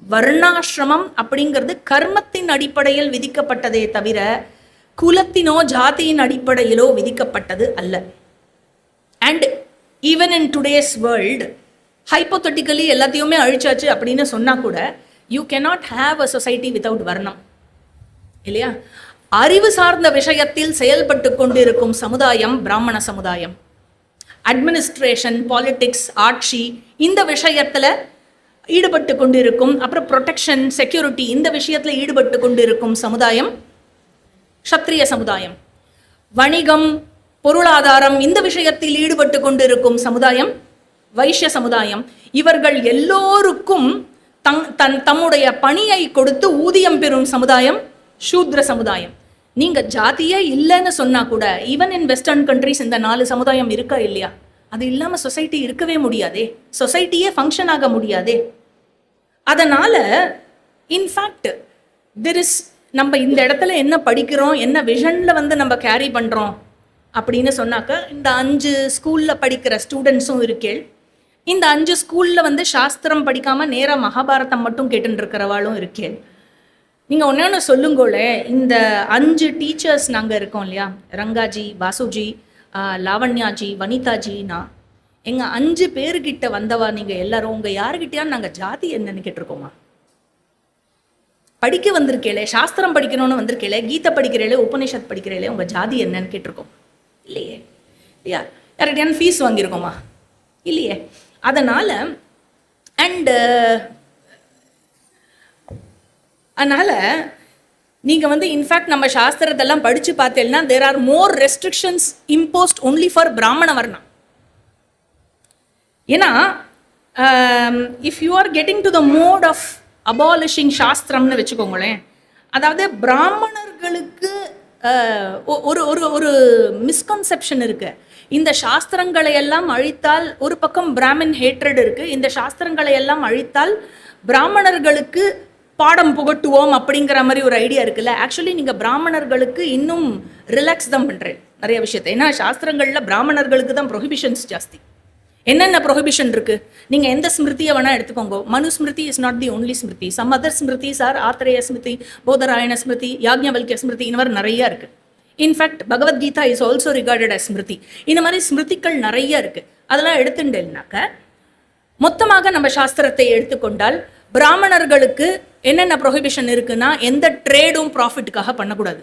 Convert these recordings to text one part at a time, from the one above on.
வர்ணாசிரமம் அப்படிங்கிறது கர்மத்தின் அடிப்படையில் விதிக்கப்பட்டதே தவிர குலத்தினோ ஜாதியின் அடிப்படையிலோ விதிக்கப்பட்டது அல்ல. And even in today's world hypothetically எல்லாத்தையுமே அழிச்சாச்சு அப்படின்னு சொன்னா கூட you cannot have a society without வர்ணம், இல்லையா? அறிவு சார்ந்த விஷயத்தில் செயல்பட்டு கொண்டிருக்கும் சமுதாயம் பிராமண சமுதாயம். அட்மினிஸ்ட்ரேஷன், பாலிடிக்ஸ், ஆட்சி இந்த விஷயத்துல ஈடுபட்டு கொண்டிருக்கும், அப்புறம் ப்ரொடெக்ஷன், செக்யூரிட்டி இந்த விஷயத்துல ஈடுபட்டு கொண்டிருக்கும் சமுதாயம் க்ஷத்ரிய சமுதாயம். வணிகம், பொருளாதாரம் இந்த விஷயத்தில் ஈடுபட்டு கொண்டிருக்கும் சமுதாயம் வைஷ்ய சமுதாயம். இவர்கள் எல்லோருக்கும் தம்முடைய பணியை கொடுத்து ஊதியம் பெறும் சமுதாயம் சூத்ர சமுதாயம். நீங்க ஜாதியே இல்லைன்னு சொன்னா கூட ஈவன் இன் வெஸ்டர்ன் கண்ட்ரிஸ் இந்த 4 சமுதாயம் இருக்கா இல்லையா? அது இல்லாம சொசைட்டி இருக்கவே முடியாதே, சொசைட்டியே ஃபங்க்ஷன் ஆக முடியாதே. அதனால இன்ஃபேக்ட் தெர் இஸ், நம்ம இந்த இடத்துல என்ன படிக்கிறோம், என்ன விஷன்ல நம்ம கேரி பண்றோம் அப்படின்னு சொன்னாக்க, இந்த 5 ஸ்கூல்ல படிக்கிற ஸ்டூடெண்ட்ஸும் இருக்கேள். இந்த 5 ஸ்கூல்ல சாஸ்திரம் படிக்காம நேரா மகாபாரதம் மட்டும் கேட்டுட்டு இருக்கிறவாளும் இருக்கேள். நீங்க ஒன்னு சொல்லுங்கோளே, இந்த 5 டீச்சர்ஸ் நாங்க இருக்கோம் இல்லையா, ரங்காஜி, வாசுஜி, லாவண்யாஜி, வனிதாஜினா, எங்க 5 பேருக்கிட்ட வந்தவா நீங்க எல்லாரும் உங்க யாருக்கிட்டயான்னு நாங்க ஜாதி என்னன்னு கேட்டிருக்கோமா? படிக்க வந்திருக்கேளே, சாஸ்திரம் படிக்கணும்னு வந்திருக்கேளே, கீதை படிக்கிறேளே, உபநிஷத் படிக்கிறேளே, உங்க ஜாதி என்னன்னு கேட்டிருக்கோம் இல்லையே, இல்லையா? யார்கிட்டயான்னு ஃபீஸ் வாங்கியிருக்கோமா? இல்லையே. அதனால நீங்க இன்ஃபேக்ட் நம்ம சாஸ்திரத்தெல்லாம் படிச்சு பார்த்தேன்னா there are more restrictions imposed only for பிராமண வர்ணம். ஏன்னா if you are getting to the mode of abolishing சாஸ்திரம்னு வச்சுக்கோங்களேன், அதாவது பிராமணர்களுக்கு ஒரு ஒரு ஒரு மிஸ்கன்செப்ஷன் இருக்கு. இந்த சாஸ்திரங்களை எல்லாம் அழித்தால், ஒரு பக்கம் பிராமின் ஹேட்ரட் இருக்கு, இந்த சாஸ்திரங்களை எல்லாம் அழித்தால் பிராமணர்களுக்கு பாடம் புகட்டுவோம் அப்படிங்கிற மாதிரி ஒரு ஐடியா இருக்குல்ல. ஆக்சுவலி நீங்க பிராமணர்களுக்கு இன்னும் ரிலாக்ஸ் தான் பண்றேன் நிறைய விஷயத்தை. ஏன்னா சாஸ்திரங்கள்ல பிராமணர்களுக்கு தான் ப்ரொஹிபிஷன்ஸ் ஜாஸ்தி. என்னென்ன ப்ரொஹிபிஷன் இருக்கு? நீங்க எந்த ஸ்மிருதியை வேணா எடுத்துக்கோங்க. மனு Smriti is not the only Smriti. Some other Smritis R Atreya Smriti, போதராயண Smriti, Yajnavalkya Smriti, இந்த மாதிரி நிறைய இருக்கு. In fact Bhagavad Gita is also rewarded as Smriti. இந்த மாதிரி ஸ்மிருதிகள் நிறைய இருக்கு. அதெல்லாம் எடுத்துட்டேன்னாக்க மொத்தமாக நம்ம சாஸ்திரத்தை எடுத்துக்கொண்டால் பிராமணர்களுக்கு என்னென்ன ப்ரொஹிபிஷன் இருக்குன்னா, எந்த ட்ரேடும் ப்ராஃபிட்டுக்காக பண்ணக்கூடாது.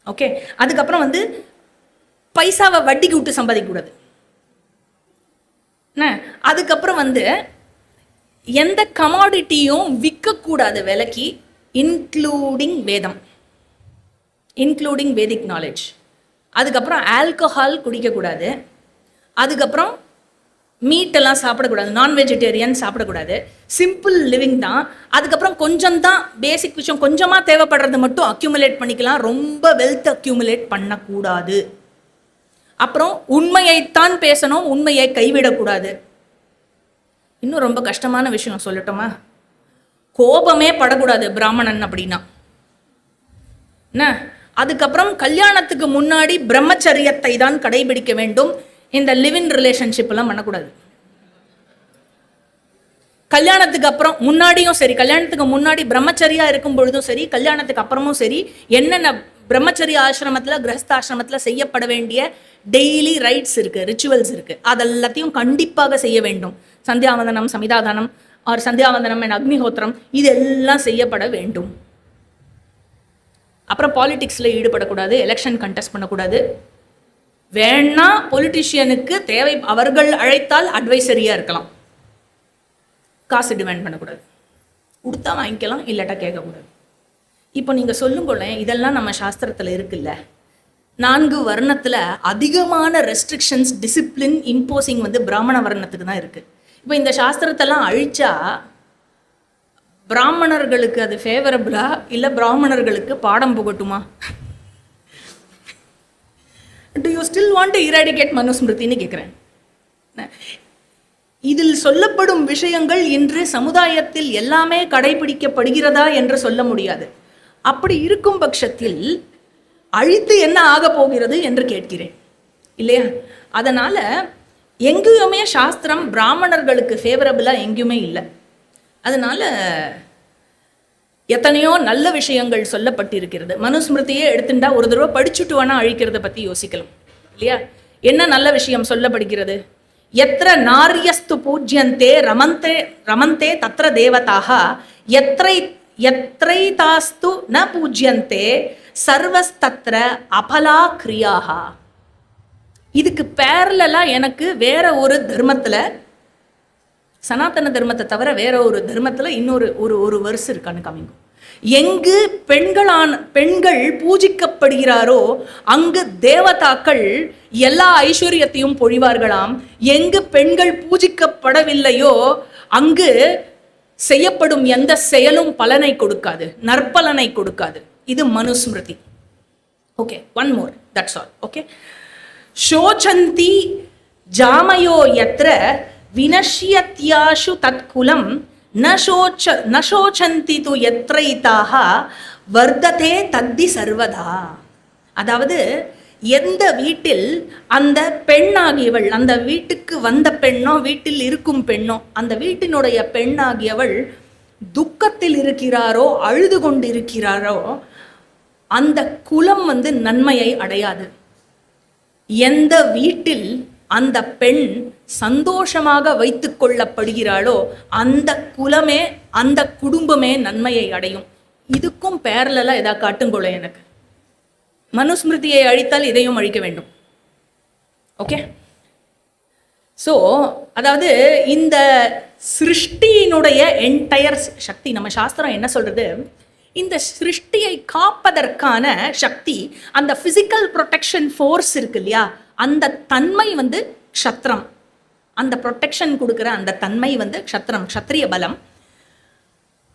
ஓகே. அதுக்கப்புறம் பைசாவை வட்டிக்கு விட்டு சம்பாதிக்கக்கூடாது. அதுக்கப்புறம் எந்த கமாடிட்டியும் விற்கக்கூடாது விலைக்கு, இன்க்ளூடிங் வேதம், இன்க்ளூடிங் வேதிக் நாலேஜ். அதுக்கப்புறம் ஆல்கஹால் குடிக்கக்கூடாது. அதுக்கப்புறம் மீட்டெல்லாம் சாப்பிடக்கூடாது, நான் வெஜிடேரியன் சாப்பிடக்கூடாது. சிம்பிள் லிவிங் தான். அதுக்கப்புறம் கொஞ்சம் தான் பேசிக் விஷயம், கொஞ்சமாக தேவைப்படுறது மட்டும் அக்யூமுலேட் பண்ணிக்கலாம், ரொம்ப வெல்த் அக்யூமுலேட் பண்ணக்கூடாது. அப்புறம் உண்மையைத்தான் பேசணும், உண்மையை கைவிடக்கூடாது. இன்னும் ரொம்ப கஷ்டமான விஷயம் சொல்லட்டோமா, கோபமே படக்கூடாது பிராமணன் அப்படின்னா. அதுக்கப்புறம் கல்யாணத்துக்கு முன்னாடி பிரம்மச்சரியத்தை தான் கடைபிடிக்க வேண்டும். இந்த லிவ்-இன் ரிலேஷன்ஷிப் எல்லாம் பண்ணக்கூடாது. கல்யாணத்துக்கு அப்புறம் முன்னாடியும் சரி, கல்யாணத்துக்கு முன்னாடி பிரம்மச்சரியா இருக்கும் பொழுதும் சரி, கல்யாணத்துக்கு அப்புறமும் சரி, என்னென்ன பிரம்மச்சரிய ஆசிரமத்துல, கிரகஸ்த ஆசிரமத்துல செய்யப்பட வேண்டிய டெய்லி ரைட்ஸ் இருக்கு, ரிச்சுவல்ஸ் இருக்கு, அதெல்லாத்தையும் கண்டிப்பாக செய்ய வேண்டும். சந்தியாவந்தனம், சமிதாதானம், ஆர் சந்தியாவந்தனம் அண்ட் அக்னிஹோத்திரம், இது எல்லாம் செய்யப்பட வேண்டும். அப்புறம் பாலிடிக்ஸ்ல ஈடுபடக்கூடாது, எலெக்ஷன் கண்டெஸ்ட் பண்ணக்கூடாது. வேணா பொலிட்டிஷியனுக்கு தேவை, அவர்கள் அழைத்தால் அட்வைசரியா இருக்கலாம். காசு டிமாண்ட் பண்ணக்கூடாது, கொடுத்தா வாங்கிக்கலாம், இல்லாட்டா கேட்கக்கூடாது. இப்போ நீங்க சொல்லுங்களேன், இதெல்லாம் நம்ம சாஸ்திரத்துல இருக்குல்ல. 4 வர்ணத்துல அதிகமான ரெஸ்ட்ரிக்ஷன்ஸ், டிசிப்ளின் இம்போசிங் பிராமண வர்ணத்துக்கு தான் இருக்கு. இப்போ இந்த சாஸ்திரத்தெல்லாம் அழிச்சா பிராமணர்களுக்கு அது ஃபேவரபிளா இல்லை பிராமணர்களுக்கு பாடம் புகட்டுமா? Do you still want to eradicate மனுஸ்மிருதின்னு கேட்குறேன். இதில் சொல்லப்படும் விஷயங்கள் இன்று சமுதாயத்தில் எல்லாமே கடைபிடிக்கப்படுகிறதா என்று சொல்ல முடியாது. அப்படி இருக்கும் பட்சத்தில் அழித்து என்ன ஆக போகிறது என்று கேட்கிறேன் இல்லையா? அதனால எங்கேயுமே சாஸ்திரம் பிராமணர்களுக்கு ஃபேவரபிளா எங்கேயுமே இல்லை. அதனால எத்தனையோ நல்ல விஷயங்கள் சொல்லப்பட்டிருக்கிறது. மனுஸ்மிருதியே எடுத்துட்டா ஒரு தடவை படிச்சுட்டு வேணா அழிக்கிறத பற்றி யோசிக்கலாம் இல்லையா? என்ன நல்ல விஷயம் சொல்லப்படுகிறது? எத்திர நாரியஸ்து பூஜ்யந்தே ரமந்தே ரமந்தே தத்ர தேவதாக எத்ரைதாஸ்து ந பூஜ்யந்தே சர்வஸ்தத்ர அபலா கிரியாக. இதுக்கு பேரலா எனக்கு வேற ஒரு தர்மத்தில், சனாதன தர்மத்தை தவிர வேற ஒரு தர்மத்தில் இன்னொரு ஒரு வருஷம் இருக்கான்னு காமிங்க. எங்கு பெண்கள் பூஜிக்கப்படுகிறாரோ அங்கு தேவதாக்கள் எல்லா ஐஸ்வர்யத்தையும் பொழிவார்களாம். எங்கு பெண்கள் பூஜிக்கப்படவில்லையோ அங்கு செய்யப்படும் எந்த செயலும் பலனை கொடுக்காது, நற்பலனை கொடுக்காது. இது Manusmriti. Okay, one more, that's all. Okay, சோச்சந்தி ஜாமயோ யத்ர வினஷ்யத்யாஷு தத்குலம் ந சோச்சந்தி து யத்ரைதாக வர்ததே தத்தி சர்வதா. அதாவது எந்த வீட்டில் அந்த பெண்ணாகியவள், அந்த வீட்டுக்கு வந்த பெண்ணோ வீட்டில் இருக்கும் பெண்ணோ, அந்த வீட்டினுடைய பெண்ணாகியவள் துக்கத்தில் இருக்கிறாரோ அழுது கொண்டிருக்கிறாரோ அந்த குலம் நன்மையை அடையாது. எந்த வீட்டில் அந்த பெண் சந்தோஷமாக வைத்து கொள்ளப்படுகிறாளோ அந்த குலமே, அந்த குடும்பமே நன்மையை அடையும். இதுக்கும் பேரலா எதா காட்டுங்கொள்ள. எனக்கு மனுஸ்மிருதியை அழித்தால் இதையும் அழிக்க வேண்டும். ஓகே, ஸோ அதாவது இந்த சிருஷ்டியினுடைய என்டையர் சக்தி, நம்ம சாஸ்திரம் என்ன சொல்றது, இந்த சிருஷ்டியை காப்பதற்கான சக்தி, அந்த பிசிக்கல் ப்ரொடெக்ஷன் ஃபோர்ஸ் இருக்கு இல்லையா, அந்த தன்மை க்ஷத்ரம். அந்த ப்ரொடெக்ஷன் கொடுக்குற அந்த தன்மை க்ஷத்ரம், க்ஷத்ரிய பலம்.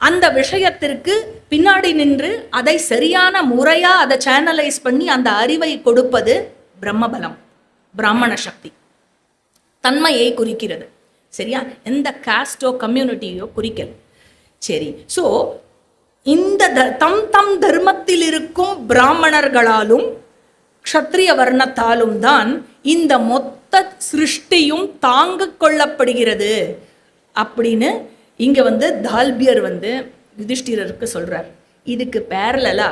அந்த விஷயத்திற்கு பின்னாடி நின்று அதை சரியான முறையா அதை சேனலைஸ் பண்ணி அந்த அறிவை கொடுப்பது பிரம்மபலம், பிராமண சக்தி. தன்மையை குறிக்கிறது. சரியா? எந்த காஸ்டோ கம்யூனிட்டியோ குறிக்கல். சரி, ஸோ இந்த தம் தர்மத்தில் இருக்கும் பிராமணர்களாலும் க்ஷத்ரிய வர்ணத்தாலும் தான் இந்த மொத்த சிருஷ்டியும் தாங்க கொள்ளப்படுகிறது அப்படின்னு இங்க தால்பியர் யுதிஷ்டிரருக்கு சொல்றார். இதுக்கு பேரலா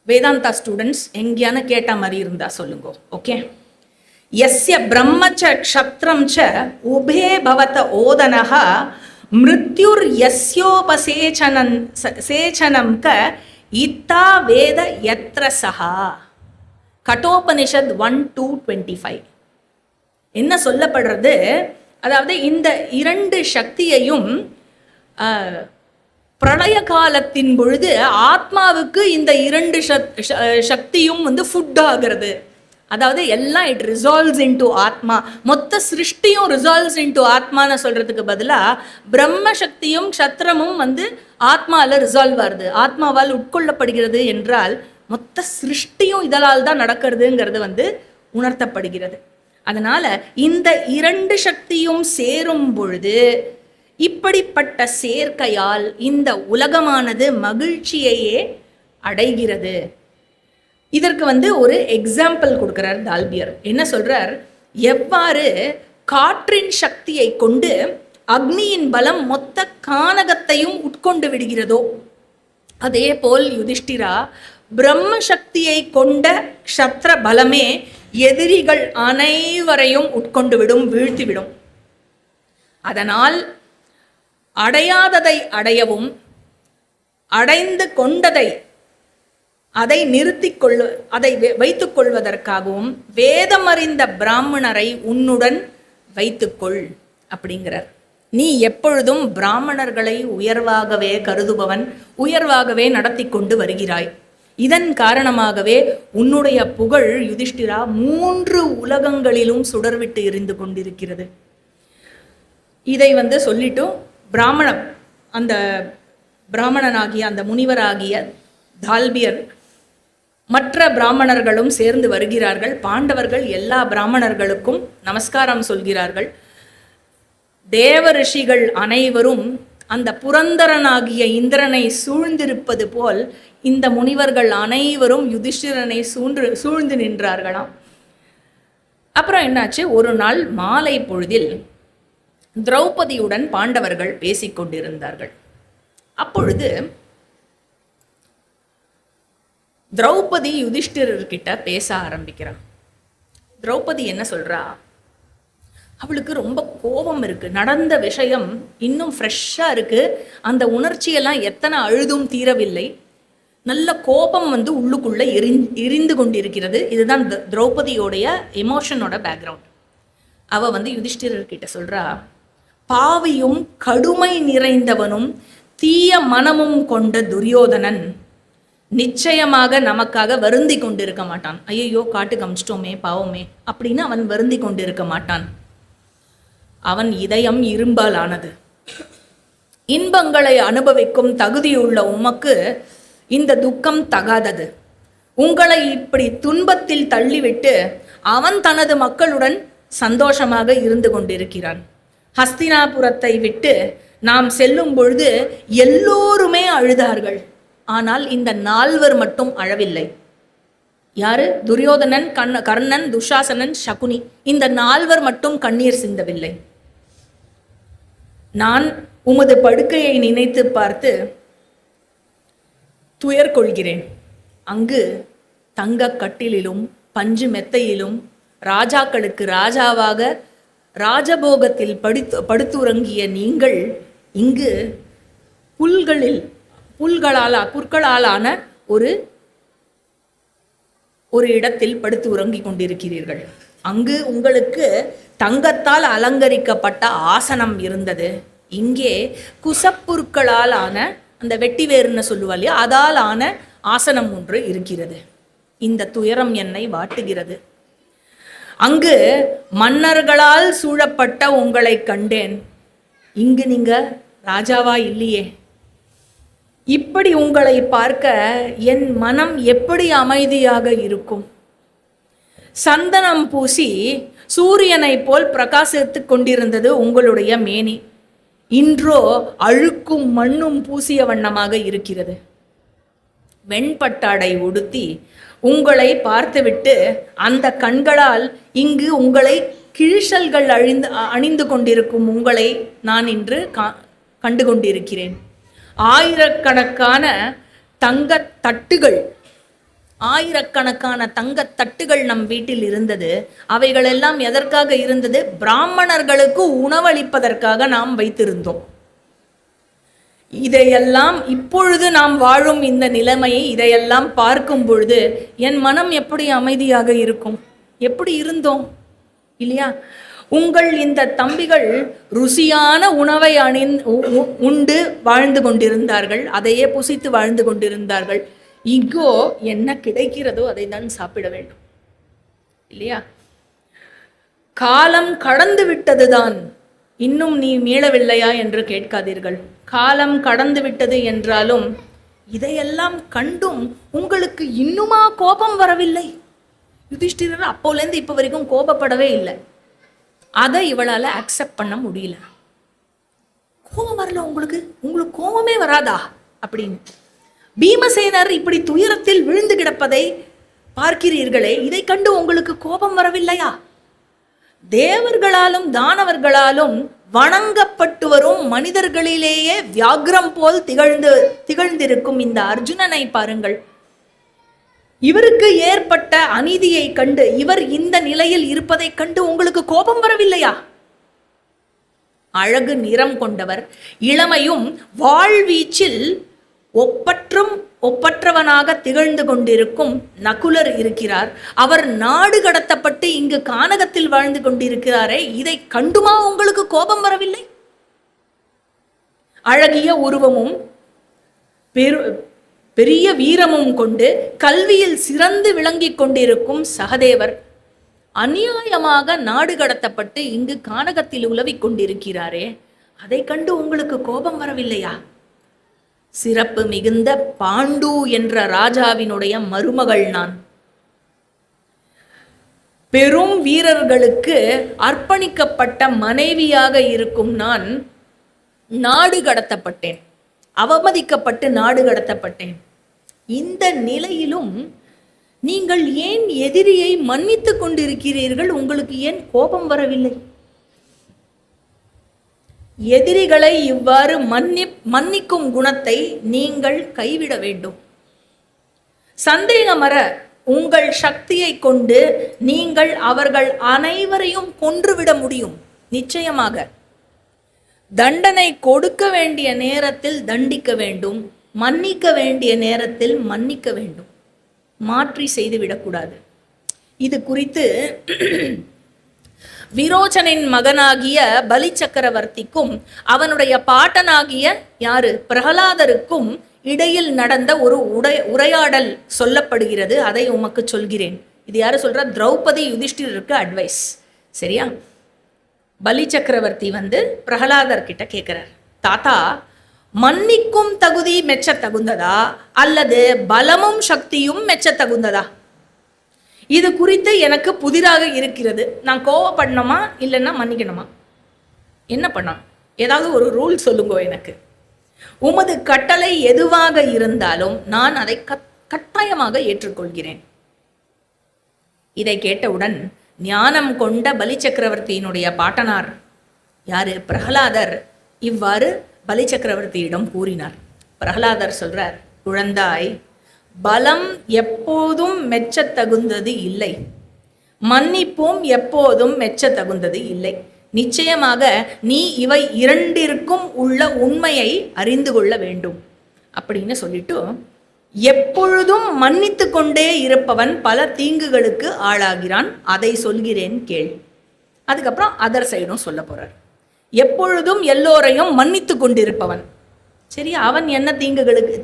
வேதாந்தா ஸ்டூடெண்ட்ஸ் எங்கேயான கேட்ட மாதிரி இருந்தா சொல்லுங்க. ஓகே, யஸ்ய பிரம்மச்ச க்ஷத்ரம் ச உபே பவத ஓதனஹ மிருத்யுர் யஸ்யோபசேச்சனம் சேச்சனம் க இத்தா வேத யத்ர சஹா. கட்டோபனிஷத் 1:2-25 என்ன சொல்லப்படுறது? அதாவது இந்த இரண்டு சக்தியையும் பிரளய காலத்தின் பொழுது ஆத்மாவுக்கு இந்த இரண்டு சக்தியும் ஃபுட் ஆகிறது. அதாவது எல்லாம் இட் ரிசால்வ்ஸ் இன்டு ஆத்மா. மொத்த சிருஷ்டியும் ரிசால்வ்ஸ் இன்டு ஆத்மான்னு சொல்றதுக்கு பதிலாக பிரம்ம சக்தியும் க்ஷத்ரமும் ஆத்மாவில் ரிசால்வ் ஆகுது, ஆத்மாவால் உட்கொள்ளப்படுகிறது என்றால் மொத்த சிருஷ்டியும் இதனால் தான் நடக்கிறதுங்கிறது உணர்த்தப்படுகிறது. அதனால இந்த இரண்டு சக்தியும் சேரும் பொழுது இப்படிப்பட்ட சேர்க்கையால் இந்த உலகமானது மகிழ்ச்சியையே அடைகிறது. இதற்கு ஒரு எக்ஸாம்பிள் கொடுக்கிறார் தால்பியர். என்ன சொல்றார்? எவ்வாறு காற்றின் சக்தியை கொண்டு அக்னியின் பலம் மொத்த கானகத்தையும் உட்கொண்டு விடுகிறதோ அதே போல் யுதிஷ்டிரா பிரம்ம சக்தியை கொண்ட க்ஷத்ர பலமே எதிரிகள் அனைவரையும் உட்கொண்டு விடும், வீழ்த்திவிடும். அதனால் அடையாததை அடையவும் அடைந்து கொண்டதை அதை அதை வைத்துக் கொள்வதற்காகவும் வேதம் அறிந்த பிராமணரை உன்னுடன் வைத்துக்கொள் அப்படிங்கிறார். நீ எப்பொழுதும் பிராமணர்களை உயர்வாகவே கருதுபவன், உயர்வாகவே நடத்தி கொண்டு வருகிறாய். இதன் காரணமாகவே உன்னுடைய புகழ் யுதிஷ்டிரா 3 உலகங்களிலும் சுடர்விட்டு எரிந்து கொண்டிருக்கிறது. இதை சொல்லிட்டு அந்த பிராமணனாகிய அந்த முனிவராகிய தால்பியர் மற்ற பிராமணர்களும் சேர்ந்து வருகிறார்கள். பாண்டவர்கள் எல்லா பிராமணர்களுக்கும் நமஸ்காரம் சொல்கிறார்கள். தேவ ரிஷிகள் அனைவரும் அந்த புரந்தரனாகிய இந்திரனை சூழ்ந்திருப்பது போல் இந்த முனிவர்கள் அனைவரும் யுதிஷ்டிரனை சூழ்ந்து நின்றார்களாம். அப்புறம் என்னாச்சு? ஒரு நாள் மாலை பொழுதில் திரௌபதியுடன் பாண்டவர்கள் பேசிக்கொண்டிருந்தார்கள். அப்பொழுது திரௌபதி யுதிஷ்டிரர்கிட்ட பேச ஆரம்பிக்கிறான். திரௌபதி என்ன சொல்றா, அவளுக்கு ரொம்ப கோபம் இருக்கு, நடந்த விஷயம் இன்னும் ஃப்ரெஷ்ஷா இருக்கு, அந்த உணர்ச்சியெல்லாம் எத்தனை அழுதும் தீரவில்லை, நல்ல கோபம் உள்ளுக்குள்ள எரிந்து கொண்டிருக்கிறது. இதுதான் திரௌபதியோடைய எமோஷனோட பேக்ரவுண்ட். அவ யுதிஷ்டிரர்கிட்ட சொல்றா, பாவியும் கடுமை நிறைந்தவனும் தீய மனமும் கொண்ட துரியோதனன் நிச்சயமாக நமக்காக வருந்தி கொண்டிருக்க மாட்டான். ஐயோ காட்டுக்கு அமிச்சிட்டோமே பாவமே அப்படின்னு அவன் வருந்தி கொண்டிருக்க மாட்டான். அவன் இதயம் இரும்பால் ஆனது. இன்பங்களை அனுபவிக்கும் தகுதியுள்ள உமக்கு இந்த துக்கம் தகாதது. உங்களை இப்படி துன்பத்தில் தள்ளிவிட்டு அவன் தனது மக்களுடன் சந்தோஷமாக இருந்து கொண்டிருக்கிறான். ஹஸ்தினாபுரத்தை விட்டு நாம் செல்லும் பொழுது எல்லோருமே அழுதார்கள். ஆனால் இந்த 4 மட்டும் அழவில்லை. யாரு? துரியோதனன், கர்ணன், துஷாசனன், சகுனி. இந்த 4 மட்டும் கண்ணீர் சிந்தவில்லை. நான் உமது படுக்கையை நினைத்து பார்த்து துயர் கொள்கிறேன். அங்கு தங்க கட்டிலும் பஞ்சு மெத்தையிலும் ராஜாக்களுக்கு ராஜாவாக ராஜபோகத்தில் படுத்துறங்கிய நீங்கள் இங்கு புற்களாலான ஒரு இடத்தில் படுத்து உறங்கிக் கொண்டிருக்கிறீர்கள். அங்கு உங்களுக்கு தங்கத்தால் அலங்கரிக்கப்பட்ட ஆசனம் இருந்தது. இங்கே குசப்புற்களால் ஆன, அந்த வெட்டி வேறுன்னு சொல்லுவா இல்லையா, அதால் ஆன ஆசனம் ஒன்று இருக்கிறது. இந்த துயரம் என்னை வாட்டுகிறது. அங்கு மன்னர்களால் சூழப்பட்ட உங்களை கண்டேன். இங்கு நீங்க ராஜாவா இல்லையே. இப்படி உங்களை பார்க்க என் மனம் எப்படி அமைதியாக இருக்கும்? சந்தனம் பூசி சூரியனை போல் பிரகாசித்து கொண்டிருந்தது உங்களுடைய மேனி. இன்றோ அழுக்கும் மண்ணும் பூசிய வண்ணமாக இருக்கிறது. வெண்பட்டாடை உடுத்தி உங்களை பார்த்துவிட்டு அந்த கண்களால் இங்கு உங்களை கிழிசல்கள் அணிந்து கொண்டிருக்கும் உங்களை நான் இன்று கண்டு கொண்டிருக்கிறேன். ஆயிரக்கணக்கான தங்கத்தட்டுகள் நம் வீட்டில் இருந்தது. அவைகளெல்லாம் எதற்காக இருந்தது? பிராமணர்களுக்கு உணவளிப்பதற்காக நாம் வைத்திருந்தோம். இதையெல்லாம் இப்பொழுது நாம் வாழும் இந்த நிலைமையை இதையெல்லாம் பார்க்கும் பொழுது என் மனம் எப்படி அமைதியாக இருக்கும்? எப்படி இருந்தோம் இல்லையா? உங்கள் இந்த தம்பிகள் ருசியான உணவை உண்டு வாழ்ந்து கொண்டிருந்தார்கள். அதையே புசித்து வாழ்ந்து கொண்டிருந்தார்கள். இங்கோ என்ன கிடைக்கிறதோ அதை தான் சாப்பிட வேண்டும் இல்லையா? காலம் கடந்து விட்டதுதான், இன்னும் நீ மீளவில்லையா என்று கேட்காதீர்கள். காலம் கடந்து விட்டது என்றாலும் இதையெல்லாம் கண்டும் உங்களுக்கு இன்னுமா கோபம் வரவில்லை? யுதிஷ்டிரர் அப்போலேருந்து இப்போ வரைக்கும் கோபப்படவே இல்லை. அதை இவளால அக்செப்ட் பண்ண முடியல. கோபம் வரல உங்களுக்கு கோபமே வராதா அப்படின்னு. பீமசேனர் இப்படி துயரத்தில் விழுந்து கிடப்பதை பார்க்கிறீர்களே, இதை கண்டு உங்களுக்கு கோபம் வரவில்லையா? தேவர்களாலும் தானவர்களாலும் வணங்கப்பட்டு வரும் மனிதர்களிலேயே வியாக்ரம் போல் திகழ்ந்திருக்கும் இந்த அர்ஜுனனை பாருங்கள். இவருக்கு ஏற்பட்ட அநீதியை கண்டு, இவர் இந்த நிலையில் இருப்பதை கண்டு உங்களுக்கு கோபம் வரவில்லையா? அழகு நிறம் கொண்டவர், இளமையும் வாழ்வீச்சில் ஒப்பற்றவனாக திகழ்ந்து கொண்டிருக்கும் நகுலர் இருக்கிறார். அவர் நாடு கடத்தப்பட்டு இங்கு கானகத்தில் வாழ்ந்து கொண்டிருக்கிறாரே, இதை கண்டுமா உங்களுக்கு கோபம் வரவில்லை? அழகிய உருவமும் பெரிய வீரமும் கொண்டு கல்வியில் சிறந்து விளங்கிக் கொண்டிருக்கும் சகதேவர் அநியாயமாக நாடு கடத்தப்பட்டு இங்கு கானகத்தில் உலவிக் கொண்டிருக்கிறாரே, அதை கண்டு உங்களுக்கு கோபம் வரவில்லையா? சிறப்பு மிகுந்த பாண்டு என்ற ராஜாவினுடைய மருமகள் நான். பெரும் வீரர்களுக்கு அர்ப்பணிக்கப்பட்ட மனைவியாக இருக்கும் நான் நாடு கடத்தப்பட்டேன், அவமதிக்கப்பட்டு நாடு கடத்தப்பட்டேன். இந்த நிலையிலும் நீங்கள் ஏன் எதிரியை மன்னித்துக் கொண்டிருக்கிறீர்கள்? உங்களுக்கு ஏன் கோபம் வரவில்லை? எதிரிகளை இவ்வாறு மன்னிக்கும் குணத்தை நீங்கள் கைவிட வேண்டும். சந்தேகமற உங்கள் சக்தியை கொண்டு நீங்கள் அவர்கள் அனைவரையும் கொன்றுவிட முடியும். நிச்சயமாக தண்டனை கொடுக்க வேண்டிய நேரத்தில் தண்டிக்க வேண்டும், மன்னிக்க வேண்டிய நேரத்தில் மன்னிக்க வேண்டும், மாற்றி செய்துவிடக்கூடாது. இது குறித்து விரோச்சனின் மகனாகிய பலி சக்கரவர்த்திக்கும் அவனுடைய பாட்டனாகிய யாரு பிரகலாதருக்கும் இடையில் நடந்த ஒரு உரையாடல் சொல்லப்படுகிறது. அதை உமக்கு சொல்கிறேன். இது யாரு சொல்ற? திரௌபதி யுதிஷ்டிரருக்கு அட்வைஸ். சரியா? பலி சக்கரவர்த்தி பிரகலாதர் கிட்ட கேட்கிறார், தாத்தா, மன்னிக்கும் தகுதி மெச்ச தகுந்ததா அல்லது பலமும் சக்தியும் மெச்ச தகுந்ததா? இது குறித்து எனக்கு புதிராக இருக்கிறது. நான் கோவப்படணுமா இல்லைன்னா மன்னிக்கணுமா? என்ன பண்ணணும்? ஏதாவது ஒரு ரூல் சொல்லுங்க எனக்கு. உமது கட்டளை எதுவாக இருந்தாலும் நான் அதை கட்டாயமாக ஏற்றுக்கொள்கிறேன். இதை கேட்டவுடன் ஞானம் கொண்ட பலி சக்கரவர்த்தியினுடைய பாட்டனார் யாரு? பிரகலாதர் இவ்வாறு பலி சக்கரவர்த்தியிடம் கூறினார். பிரகலாதர் சொல்றார், குழந்தாய், பலம் எப்போதும் மெச்ச தகுந்தது இல்லை, மன்னிப்பும் எப்போதும் மெச்ச தகுந்தது இல்லை. நிச்சயமாக நீ இவை இரண்டிற்கும் உள்ள உண்மையை அறிந்து கொள்ள வேண்டும் அப்படின்னு சொல்லிட்டு, எப்பொழுதும் மன்னித்து கொண்டே இருப்பவன் பல தீங்குகளுக்கு ஆளாகிறான், அதை சொல்கிறேன் கேள். அதுக்கப்புறம் அதர் சைடும் சொல்ல போறார். எப்பொழுதும் எல்லோரையும் மன்னித்து கொண்டிருப்பவன், சரி, அவன் என்ன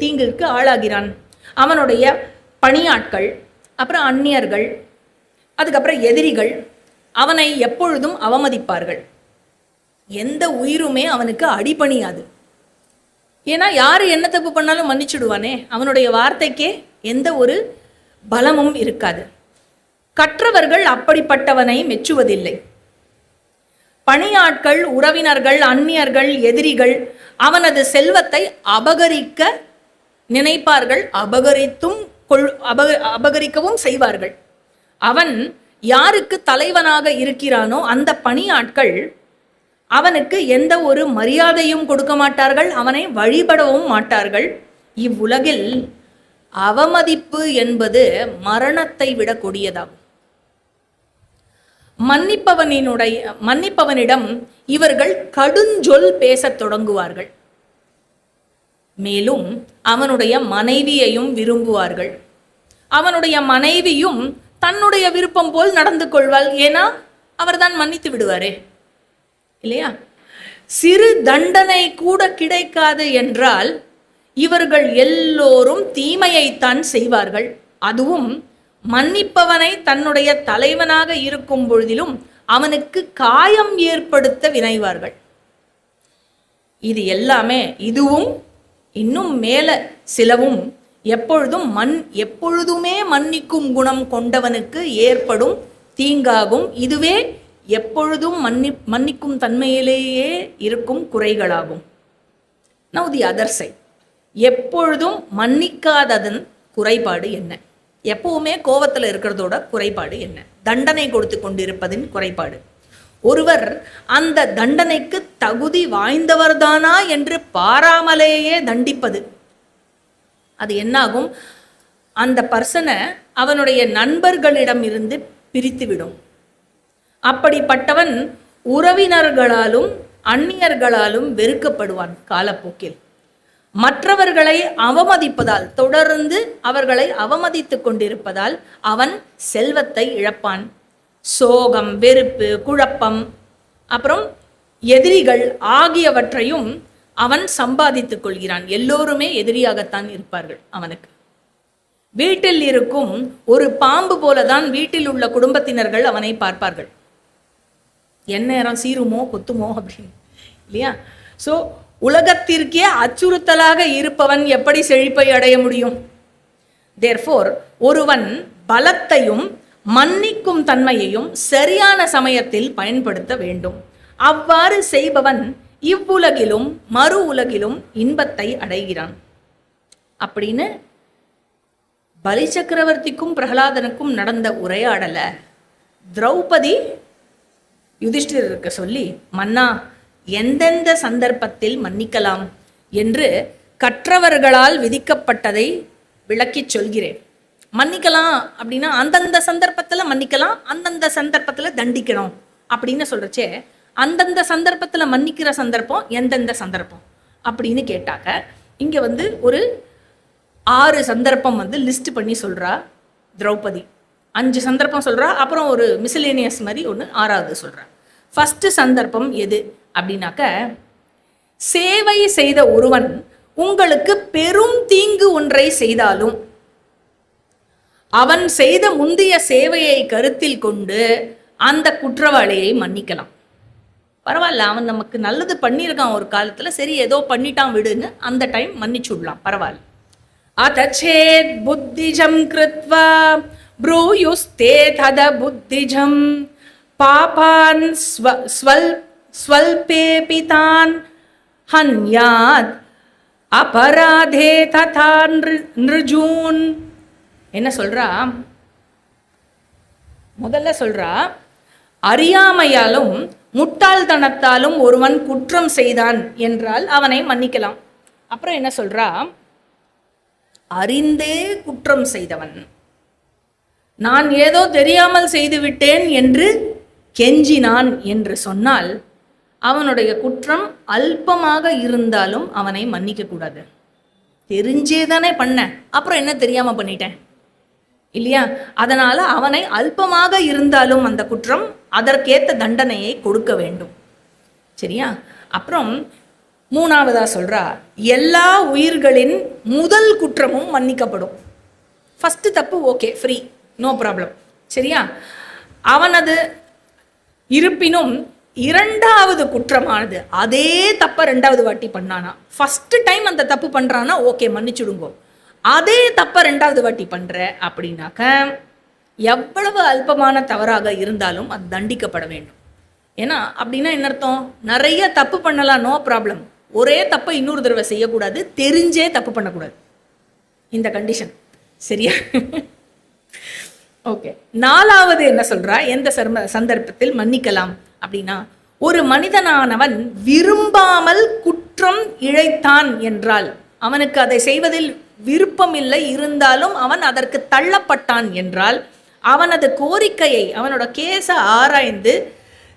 தீங்குக்கு ஆளாகிறான்? அவனுடைய பணியாட்கள், அப்புறம் அந்நியர்கள், அதுக்கப்புறம் எதிரிகள் அவனை எப்பொழுதும் அவமதிப்பார்கள். எந்த உயிருமே அவனுக்கு அடிபணியாது. ஏன்னா யாரு என்ன தப்பு பண்ணாலும் மன்னிச்சுடுவானே, அவனுடைய வார்த்தைக்கே எந்த ஒரு பலமும் இருக்காது. கற்றவர்கள் அப்படிப்பட்டவனை மெச்சுவதில்லை. பணியாட்கள், உறவினர்கள், அந்நியர்கள், எதிரிகள் அவனது செல்வத்தை அபகரிக்க நினைப்பார்கள், அபகரிக்கவும் செய்வார்கள். அவன் யாருக்கு தலைவனாக இருக்கிறானோ அந்த பணியாட்கள் அவனுக்கு எந்த ஒரு மரியாதையும் கொடுக்க மாட்டார்கள், அவனை வழிபடவும் மாட்டார்கள். இவ்வுலகில் அவமதிப்பு என்பது மரணத்தை விட கொடியதாகும். மன்னிப்பவனிடம் இவர்கள் கடுஞ்சொல் பேசத் தொடங்குவார்கள். மேலும் அவனுடைய மனைவியையும் விரும்புவார்கள். அவனுடைய மனைவியும் தன்னுடைய விருப்பம் போல் நடந்து கொள்வாள். ஏன்னா அவர்தான் மன்னித்து விடுவாரே, இல்லையா? சிறு தண்டனை கூட கிடைக்காது என்றால் இவர்கள் எல்லோரும் தீமையைத்தான் செய்வார்கள். அதுவும் மன்னிப்பவனை தன்னுடைய தலைவனாக இருக்கும் பொழுதிலும் அவனுக்கு காயம் ஏற்படுத்த வினைவார்கள். இது எல்லாமே, இதுவும் இன்னும் மேல சிலவும் எப்பொழுதுமே மன்னிக்கும் குணம் கொண்டவனுக்கு ஏற்படும் தீங்காகும். இதுவே எப்பொழுதும் மன்னிக்கும் தன்மையிலேயே இருக்கும் குறைகளாகும். Now the other side, எப்பொழுதும் மன்னிக்காததன் குறைபாடு என்ன? எப்பவுமே கோபத்தில் இருக்கிறதோட குறைபாடு என்ன? தண்டனை கொடுத்து கொண்டிருப்பதின் குறைபாடு. ஒருவர் அந்த தண்டனைக்கு தகுதி வாய்ந்தவர்தானா என்று பாராமலேயே தண்டிப்பது, அது என்னாகும்? அந்த பர்சனை அவனுடைய நண்பர்களிடம் இருந்து பிரித்துவிடும். அப்படிப்பட்டவன் உறவினர்களாலும் அந்நியர்களாலும் வெறுக்கப்படுவான் காலப்போக்கில். மற்றவர்களை அவமதிப்பதால், தொடர்ந்து அவர்களை அவமதித்து கொண்டிருப்பதால் அவன் செல்வத்தை இழப்பான். சோகம், வெறுப்பு, குழப்பம், அப்புறம் எதிரிகள் ஆகியவற்றையும் அவன் சம்பாதித்துக் கொள்கிறான். எல்லோருமே எதிரியாகத்தான் இருப்பார்கள் அவனுக்கு. வீட்டில் இருக்கும் ஒரு பாம்பு போலதான் வீட்டில் உள்ள குடும்பத்தினர்கள் அவனை பார்ப்பார்கள். எந்நேரம் சீருமோ கொத்துமோ அப்படின்னு, இல்லையா? ஸோ உலகத்திற்கே அச்சுறுத்தலாக இருப்பவன் எப்படி செழிப்பை அடைய முடியும்? தேர்ஃபோர் ஒருவன் பலத்தையும் மன்னிக்கும் தன்மையையும் சரியான சமயத்தில் பயன்படுத்த வேண்டும். அவ்வாறு செய்பவன் இவ்வுலகிலும் மறு உலகிலும் இன்பத்தை அடைகிறான் அப்படின்னு பலி சக்கரவர்த்திக்கும் பிரகலாதனுக்கும் நடந்த உரையாடலை திரௌபதி யுதிஷ்டிரருக்கு சொல்லி, மன்னா, எந்தெந்த சந்தர்ப்பத்தில் மன்னிக்கலாம் என்று கற்றவர்களால் விதிக்கப்பட்டதை விளக்கிச் சொல்கிறேன். மன்னிக்கலாம் அப்படின்னா அந்தந்த சந்தர்ப்பத்தில் மன்னிக்கலாம், அந்தந்த சந்தர்ப்பத்தில் தண்டிக்கணும் அப்படின்னு சொல்றச்சே, அந்தந்த சந்தர்ப்பத்தில் மன்னிக்கிற சந்தர்ப்பம் எந்தெந்த சந்தர்ப்பம் அப்படின்னு கேட்டாக்க, இங்கே ஒரு 6 சந்தர்ப்பம் லிஸ்ட் பண்ணி சொல்கிறா திரௌபதி. 5 சந்தர்ப்பம் சொல்கிறா, அப்புறம் ஒரு மிசிலேனியஸ் மாதிரி ஒன்று 6வது சொல்கிறா. ஃபஸ்ட்டு சந்தர்ப்பம் எது அப்படின்னாக்க, சேவை செய்த ஒருவன் உங்களுக்கு பெரும் தீங்கு ஒன்றை செய்தாலும் அவன் செய்த முந்தைய சேவையை கருத்தில் கொண்டு அந்த குற்றவாளியை மன்னிக்கலாம். பரவாயில்ல, அவன் நமக்கு நல்லது பண்ணியிருக்கான் ஒரு காலத்தில், சரி ஏதோ பண்ணிட்டான் விடுன்னு அந்த டைம் மன்னிச்சு விடலாம், பரவாயில்ல. அதச்சேத் புத்திஜம் கிருத்வா ப்ரூயுஸ்தே தத புத்திஜம் பாபான் ஸ்வல்பேபிதான் ஹன்யாத் அபராதே ததா நிருஜூன். என்ன சொல்றா? முதல்ல சொல்றா, அறியாமையாலும் முட்டாள்தனத்தாலும் ஒருவன் குற்றம் செய்தான் என்றால் அவனை மன்னிக்கலாம். அப்புறம் என்ன சொல்றா? அறிந்தே குற்றம் செய்தவன், நான் ஏதோ தெரியாமல் செய்துவிட்டேன் என்று கெஞ்சினான் என்று சொன்னால் அவனுடைய குற்றம் அல்பமாக இருந்தாலும் அவனை மன்னிக்க கூடாது. தெரிஞ்சேதானே பண்ண, அப்புறம் என்ன தெரியாம பண்ணிட்டேன் இல்லையா? அதனால அவனை அல்பமாக இருந்தாலும் அந்த குற்றம் அதற்கேற்ற தண்டனையை கொடுக்க வேண்டும். சரியா? அப்புறம் 3வதா சொல்றா, எல்லா உயிர்களின் முதல் குற்றமும் மன்னிக்கப்படும். ஃபர்ஸ்ட் தப்பு ஓகே, ஃப்ரீ, நோ ப்ராப்ளம். சரியா? அவனது இருப்பினும் 2வது குற்றமானது அதே தப்ப 2வது வாட்டி பண்ணானா, ஃபர்ஸ்ட் டைம் அந்த தப்பு பண்றானா ஓகே மன்னிச்சுடுங்கோ, அதே தப்ப 2வது வாட்டி பண்ற அப்படின்னாக்க எவ்வளவு அல்பமான தவறாக இருந்தாலும் அது தண்டிக்கப்பட வேண்டும். ஏன்னா அப்படின்னா என்ன அர்த்தம்? நிறைய தப்பு பண்ணலாம், நோ ப்ராப்ளம், ஒரே தப்பை இன்னொரு தடவை செய்யக்கூடாது, தெரிஞ்சே தப்பு பண்ணக்கூடாது, இந்த கண்டிஷன். சரியா? ஓகே. 4வது என்ன சொல்றா, எந்த சந்தர்ப்பத்தில் மன்னிக்கலாம் அப்படின்னா, ஒரு மனிதனானவன் விரும்பாமல் குற்றம் இழைத்தான் என்றால், அவனுக்கு அதை செய்வதில் விருப்பம் இல்லை, இருந்தாலும் அவன் அதற்கு தள்ளப்பட்டான் என்றால், அவனது கோரிக்கையை, அவனோட கேஸை ஆராய்ந்து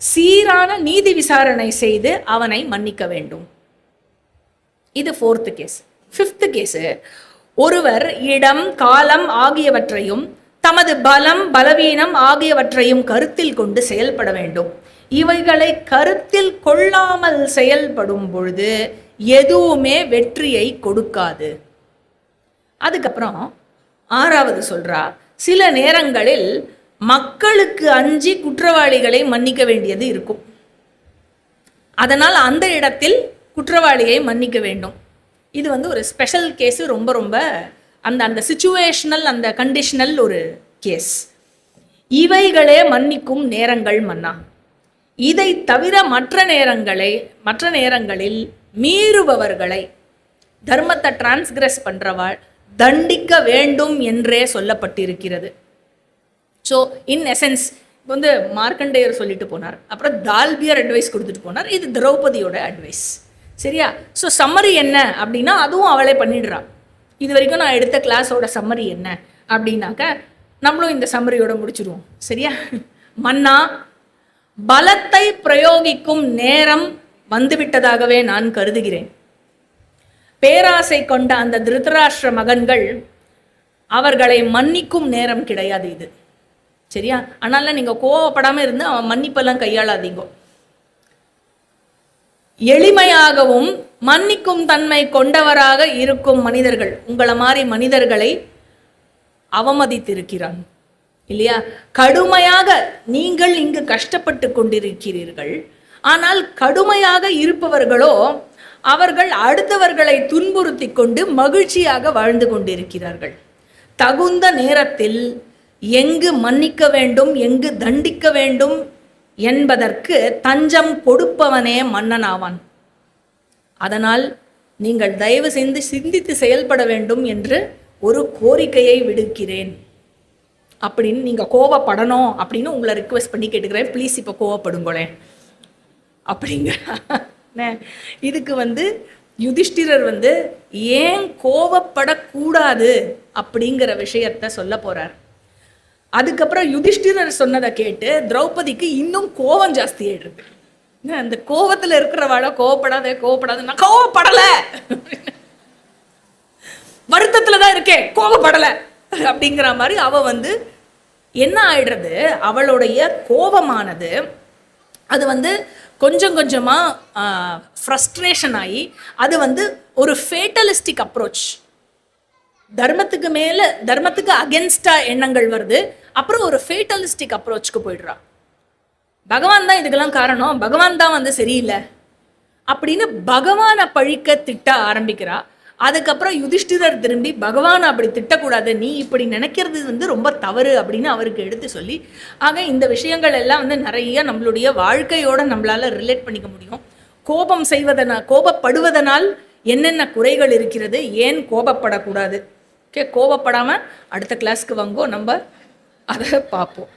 சீரான நீதி விசாரணை செய்து அவனை மன்னிக்க வேண்டும். இது 4th கேஸ். 5th கேஸ், ஒருவர் இடம், காலம் ஆகியவற்றையும் தமது பலம், பலவீனம் ஆகியவற்றையும் கருத்தில் கொண்டு செயல்பட வேண்டும். இவைகளை கருத்தில் கொள்ளாமல் செயல்படும் பொழுது எதுவுமே வெற்றியை கொடுக்காது. அதுக்கப்புறம் 6வது சொல்றா, சில நேரங்களில் மக்களுக்கு அஞ்சி குற்றவாளிகளை மன்னிக்க வேண்டியது இருக்கும். அதனால் அந்த இடத்தில் குற்றவாளியை மன்னிக்க வேண்டும். இது ஒரு ஸ்பெஷல் கேஸ், ரொம்ப ரொம்ப அந்த சிச்சுவேஷனல், அந்த கண்டிஷனல் ஒரு கேஸ். இவைகளே மன்னிக்கும் நேரங்கள் மன்னா. இதை தவிர மற்ற நேரங்களில் மீறுபவர்களை, தர்மத்தை டிரான்ஸ்கிரஸ் பண்றவாள் தண்டிக்க வேண்டும் என்றே சொல்லப்பட்டிருக்கிறது. ஸோ இன் எசன்ஸ் மார்க்கண்டேயர் சொல்லிட்டு போனார், அப்புறம் தால்பியர் அட்வைஸ் கொடுத்துட்டு போனார், இது திரௌபதியோட அட்வைஸ். சரியா? ஸோ சம்மரி என்ன அப்படின்னா அதுவும் அவளே பண்ணிடுறா. இது வரைக்கும் நான் எடுத்த கிளாஸோட சம்மரி என்ன அப்படின்னாக்க நம்மளும் இந்த சம்மரியோட முடிச்சிடுவோம். சரியா? மன்னா, பலத்தை பிரயோகிக்கும் நேரம் வந்துவிட்டதாகவே நான் கருதுகிறேன். பேராசை கொண்ட அந்த திருதராஷ்டிர மகன்கள், அவர்களை மன்னிக்கும் நேரம் கிடையாது இது. சரியா? அதனால நீங்க கோவப்படாம இருந்து அவன் மன்னிப்பெல்லாம் கையாளாதீங்க. எளிமையாகவும் மன்னிக்கும் தன்மை கொண்டவராக இருக்கும் மனிதர்கள், உங்களை மாதிரி மனிதர்களை அவமதித்திருக்கிறான் இல்லையா? கடுமையாக நீங்கள் இங்கு கஷ்டப்பட்டு கொண்டிருக்கிறீர்கள், ஆனால் கடுமையாக இருப்பவர்களோ அவர்கள் அடுத்தவர்களை துன்புறுத்தி கொண்டு மகிழ்ச்சியாக வாழ்ந்து கொண்டிருக்கிறார்கள். தகுந்த நேரத்தில் எங்கு மன்னிக்க வேண்டும், எங்கு தண்டிக்க வேண்டும் என்பதற்கு தஞ்சம் கொடுப்பவனே மன்னனாவான். அதனால் நீங்கள் தயவு செய்து சிந்தித்து செயல்பட வேண்டும் என்று ஒரு கோரிக்கையை விடுக்கிறேன். அப்படின்னு நீங்கள் கோவப்படணும் அப்படின்னு உங்களை ரிக்வெஸ்ட் பண்ணி கேட்டுக்கிறேன். ப்ளீஸ் இப்போ கோவப்படுங்களேன் அப்படிங்க. இதுக்கு வந்து யுதிஷ்டிரர் வந்து ஏன் கோபப்படக்கூடாது அப்படிங்கிற விஷயத்த சொல்ல போறார். அதுக்கப்புறம் யுதிஷ்டிரர் சொன்னதை கேட்டு திரௌபதிக்கு இன்னும் கோபம் ஜாஸ்தி ஆயிடுது. அந்த கோபத்துல இருக்கிறவாழ கோவப்படாத நான் கோவப்படல, வருத்தத்துலதான் இருக்கேன், கோபப்படல அப்படிங்கிற மாதிரி அவ வந்து என்ன ஆயிடுறது, அவளுடைய கோபமானது அது வந்து கொஞ்சம் கொஞ்சமாக ஃப்ரஸ்ட்ரேஷன் ஆகி அது வந்து ஒரு ஃபேட்டலிஸ்டிக் அப்ரோச், தர்மத்துக்கு மேலே தர்மத்துக்கு அகென்ஸ்டாக எண்ணங்கள் வருது. அப்புறம் ஒரு ஃபேட்டலிஸ்டிக் அப்ரோச்சுக்கு போயிடுறா. பகவான் தான் இதுக்கெல்லாம் காரணம், பகவான் தான் வந்து சரியில்லை அப்படின்னு பகவானை பழிக்க திட்ட ஆரம்பிக்கிறா. அதுக்கப்புறம் யுதிஷ்டிரர் திரும்பி பகவான் அப்படி திட்டக்கூடாது, நீ இப்படி நினைக்கிறது வந்து ரொம்ப தவறு அப்படின்னு அவருக்கு எடுத்து சொல்லி, ஆக இந்த விஷயங்கள் எல்லாம் வந்து நிறைய நம்மளுடைய வாழ்க்கையோட நம்மளால ரிலேட் பண்ணிக்க முடியும். கோபப்படுவதனால் என்னென்ன குறைகள் இருக்கிறது, ஏன் கோபப்படக்கூடாது. ஓகே, கோபப்படாமல் அடுத்த கிளாஸ்க்கு வாங்கோ, நம்ம அதை பார்ப்போம்.